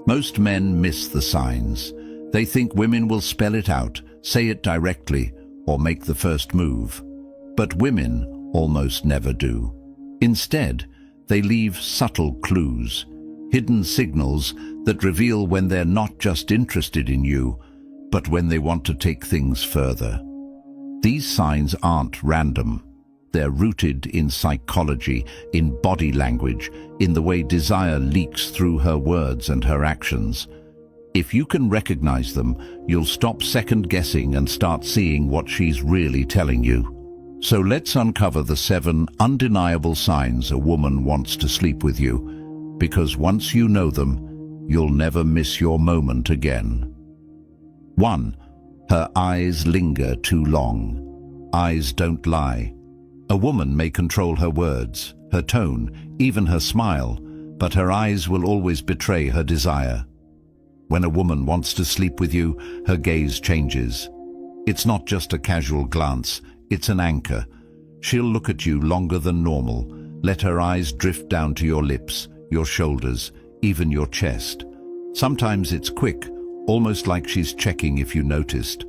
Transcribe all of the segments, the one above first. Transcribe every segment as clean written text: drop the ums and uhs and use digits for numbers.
Most men miss the signs. They think women will spell it out, say it directly, or make the first move. But women almost never do. Instead, they leave subtle clues, hidden signals that reveal when they're not just interested in you, but when they want to take things further. These signs aren't random. They're rooted in psychology, in body language, in the way desire leaks through her words and her actions. If you can recognize them, you'll stop second-guessing and start seeing what she's really telling you. So let's uncover the 7 undeniable signs a woman wants to sleep with you, because once you know them, you'll never miss your moment again. 1. Her eyes linger too long. Eyes don't lie. A woman may control her words, her tone, even her smile, but her eyes will always betray her desire. When a woman wants to sleep with you, her gaze changes. It's not just a casual glance, it's an anchor. She'll look at you longer than normal, let her eyes drift down to your lips, your shoulders, even your chest. Sometimes it's quick, almost like she's checking if you noticed.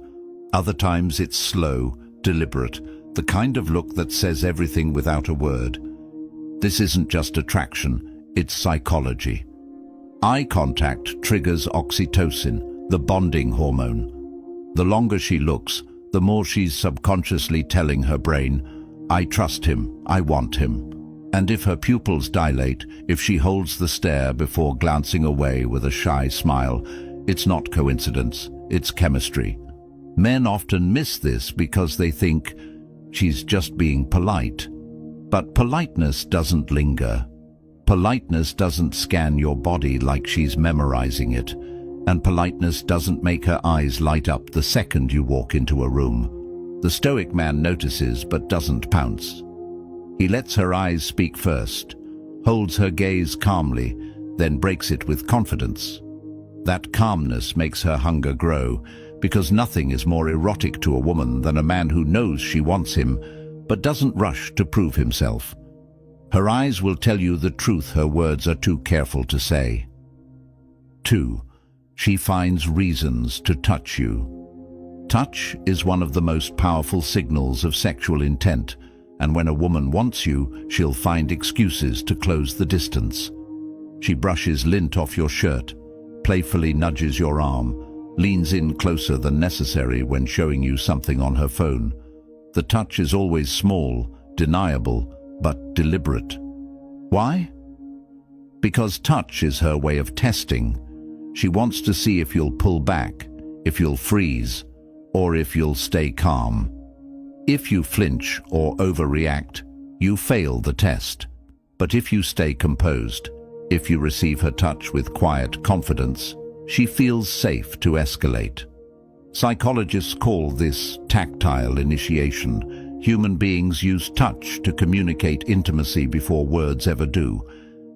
Other times it's slow, deliberate, the kind of look that says everything without a word. This isn't just attraction, it's psychology. Eye contact triggers oxytocin, the bonding hormone. The longer she looks, the more she's subconsciously telling her brain, I trust him, I want him. And if her pupils dilate, if she holds the stare before glancing away with a shy smile, it's not coincidence, it's chemistry. Men often miss this because they think she's just being polite. But politeness doesn't linger. Politeness doesn't scan your body like she's memorizing it. And politeness doesn't make her eyes light up the second you walk into a room. The Stoic man notices but doesn't pounce. He lets her eyes speak first, holds her gaze calmly, then breaks it with confidence. That calmness makes her hunger grow, because nothing is more erotic to a woman than a man who knows she wants him, but doesn't rush to prove himself. Her eyes will tell you the truth her words are too careful to say. 2. She finds reasons to touch you. Touch is one of the most powerful signals of sexual intent, and when a woman wants you, she'll find excuses to close the distance. She brushes lint off your shirt, playfully nudges your arm, leans in closer than necessary when showing you something on her phone. The touch is always small, deniable, but deliberate. Why? Because touch is her way of testing. She wants to see if you'll pull back, if you'll freeze, or if you'll stay calm. If you flinch or overreact, you fail the test. But if you stay composed, if you receive her touch with quiet confidence, she feels safe to escalate. Psychologists call this tactile initiation. Human beings use touch to communicate intimacy before words ever do,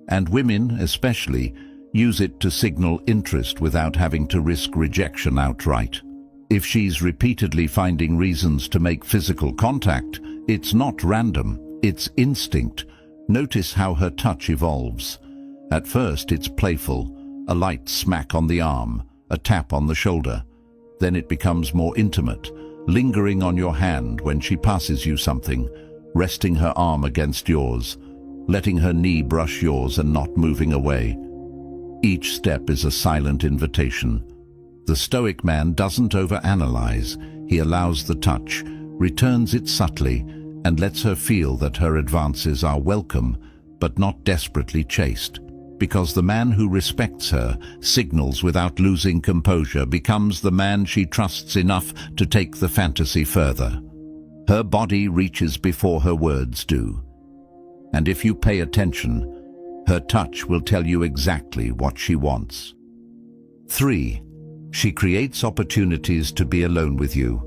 and women, especially, use it to signal interest without having to risk rejection outright. If she's repeatedly finding reasons to make physical contact, it's not random, it's instinct. Notice how her touch evolves. At first it's playful, a light smack on the arm, a tap on the shoulder. Then it becomes more intimate, lingering on your hand when she passes you something, resting her arm against yours, letting her knee brush yours and not moving away. Each step is a silent invitation. The Stoic man doesn't overanalyze. He allows the touch, returns it subtly, and lets her feel that her advances are welcome, but not desperately chased. Because the man who respects her, signals without losing composure, becomes the man she trusts enough to take the fantasy further. Her body reaches before her words do. And if you pay attention, her touch will tell you exactly what she wants. 3. She creates opportunities to be alone with you.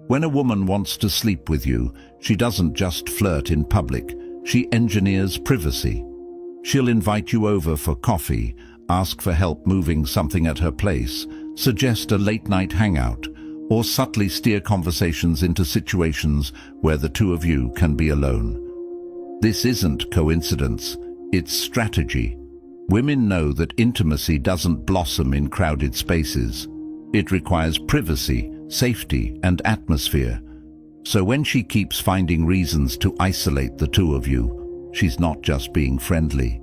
When a woman wants to sleep with you, she doesn't just flirt in public, she engineers privacy. She'll invite you over for coffee, ask for help moving something at her place, suggest a late-night hangout, or subtly steer conversations into situations where the two of you can be alone. This isn't coincidence, it's strategy. Women know that intimacy doesn't blossom in crowded spaces. It requires privacy, safety, and atmosphere. So when she keeps finding reasons to isolate the two of you, she's not just being friendly.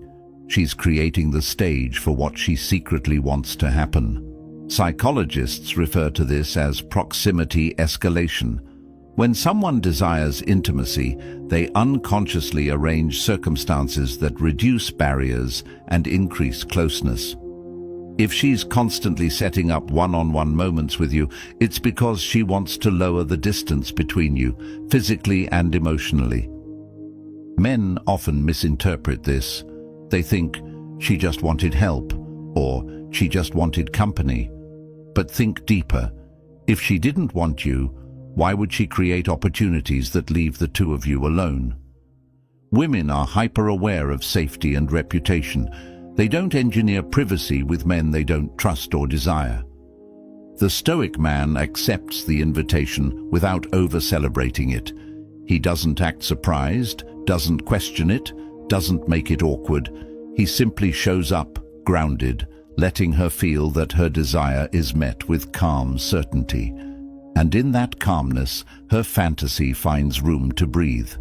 She's creating the stage for what she secretly wants to happen. Psychologists refer to this as proximity escalation. When someone desires intimacy, they unconsciously arrange circumstances that reduce barriers and increase closeness. If she's constantly setting up one-on-one moments with you, it's because she wants to lower the distance between you, physically and emotionally. Men often misinterpret this. They think, she just wanted help, or she just wanted company. But think deeper. If she didn't want you, why would she create opportunities that leave the two of you alone? Women are hyper-aware of safety and reputation. They don't engineer privacy with men they don't trust or desire. The Stoic man accepts the invitation without over-celebrating it. He doesn't act surprised, doesn't question it, doesn't make it awkward. He simply shows up, grounded, letting her feel that her desire is met with calm certainty. And in that calmness, her fantasy finds room to breathe.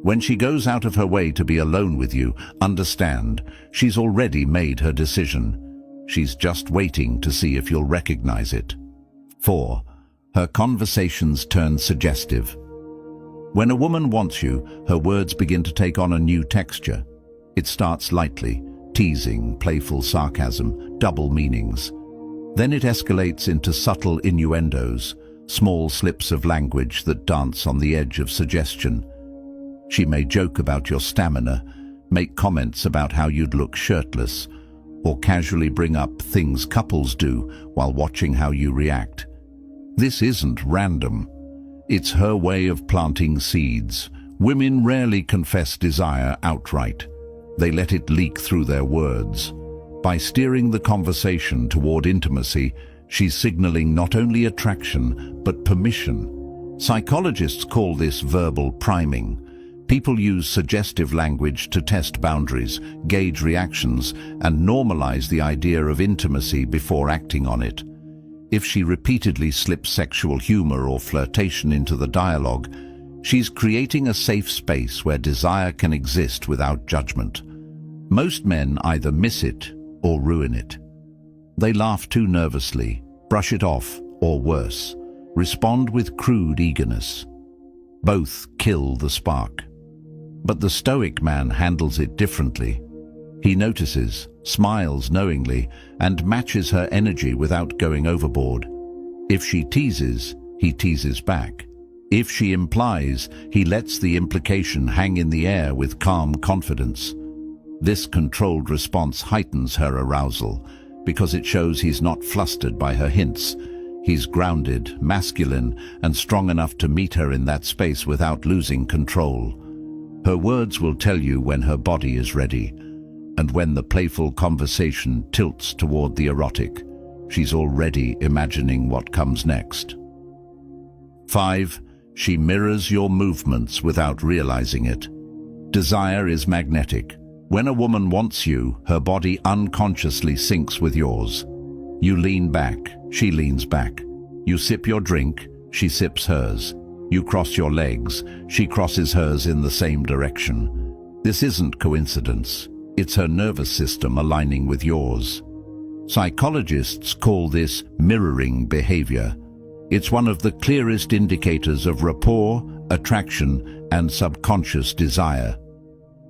When she goes out of her way to be alone with you, understand, she's already made her decision. She's just waiting to see if you'll recognize it. 4. Her conversations turn suggestive. When a woman wants you, her words begin to take on a new texture. It starts lightly, teasing, playful sarcasm, double meanings. Then it escalates into subtle innuendos, small slips of language that dance on the edge of suggestion. She may joke about your stamina, make comments about how you'd look shirtless, or casually bring up things couples do while watching how you react. This isn't random. It's her way of planting seeds. Women rarely confess desire outright. They let it leak through their words. By steering the conversation toward intimacy, she's signaling not only attraction, but permission. Psychologists call this verbal priming. People use suggestive language to test boundaries, gauge reactions, and normalize the idea of intimacy before acting on it. If she repeatedly slips sexual humor or flirtation into the dialogue, she's creating a safe space where desire can exist without judgment. Most men either miss it or ruin it. They laugh too nervously, brush it off, or worse, respond with crude eagerness. Both kill the spark. But the Stoic man handles it differently. He notices, smiles knowingly, and matches her energy without going overboard. If she teases, he teases back. If she implies, he lets the implication hang in the air with calm confidence. This controlled response heightens her arousal, because it shows he's not flustered by her hints. He's grounded, masculine, and strong enough to meet her in that space without losing control. Her words will tell you when her body is ready, and when the playful conversation tilts toward the erotic, she's already imagining what comes next. 5. She mirrors your movements without realizing it. Desire is magnetic. When a woman wants you, her body unconsciously syncs with yours. You lean back, she leans back. You sip your drink, she sips hers. You cross your legs, she crosses hers in the same direction. This isn't coincidence. It's her nervous system aligning with yours. Psychologists call this mirroring behavior. It's one of the clearest indicators of rapport, attraction, and subconscious desire.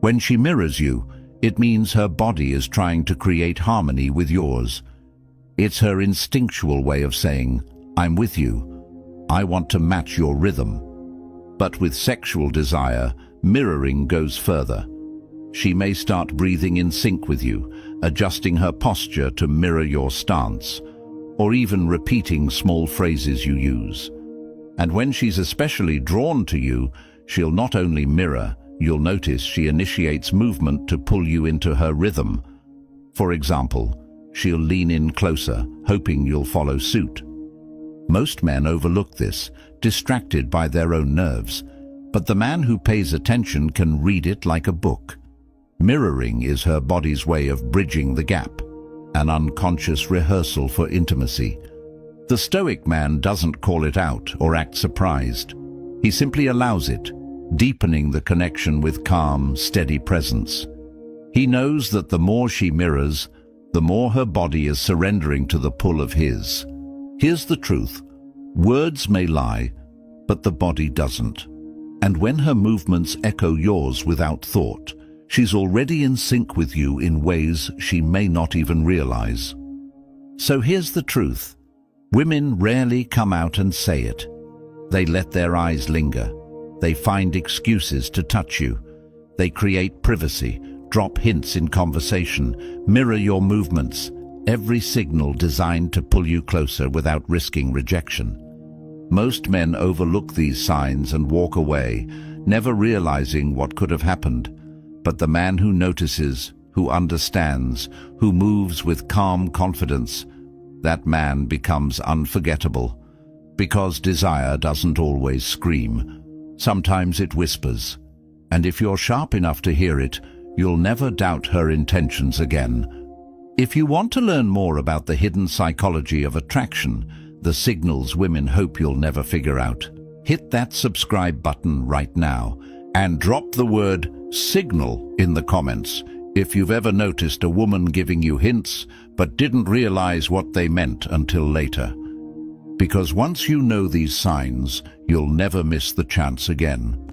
When she mirrors you, it means her body is trying to create harmony with yours. It's her instinctual way of saying, I'm with you. I want to match your rhythm. But with sexual desire, mirroring goes further. She may start breathing in sync with you, adjusting her posture to mirror your stance, or even repeating small phrases you use. And when she's especially drawn to you, she'll not only mirror, you'll notice she initiates movement to pull you into her rhythm. For example, she'll lean in closer, hoping you'll follow suit. Most men overlook this, distracted by their own nerves, but the man who pays attention can read it like a book. Mirroring is her body's way of bridging the gap, an unconscious rehearsal for intimacy. The Stoic man doesn't call it out or act surprised. He simply allows it, deepening the connection with calm, steady presence. He knows that the more she mirrors, the more her body is surrendering to the pull of his. Here's the truth. Words may lie, but the body doesn't. And when her movements echo yours without thought, she's already in sync with you in ways she may not even realize. So here's the truth. Women rarely come out and say it. They let their eyes linger. They find excuses to touch you. They create privacy, drop hints in conversation, mirror your movements, every signal designed to pull you closer without risking rejection. Most men overlook these signs and walk away, never realizing what could have happened. But the man who notices, who understands, who moves with calm confidence, that man becomes unforgettable. Because desire doesn't always scream. Sometimes it whispers. And if you're sharp enough to hear it, you'll never doubt her intentions again. If you want to learn more about the hidden psychology of attraction, the signals women hope you'll never figure out, hit that subscribe button right now and drop the word signal in the comments if you've ever noticed a woman giving you hints but didn't realize what they meant until later. Because once you know these signs, you'll never miss the chance again.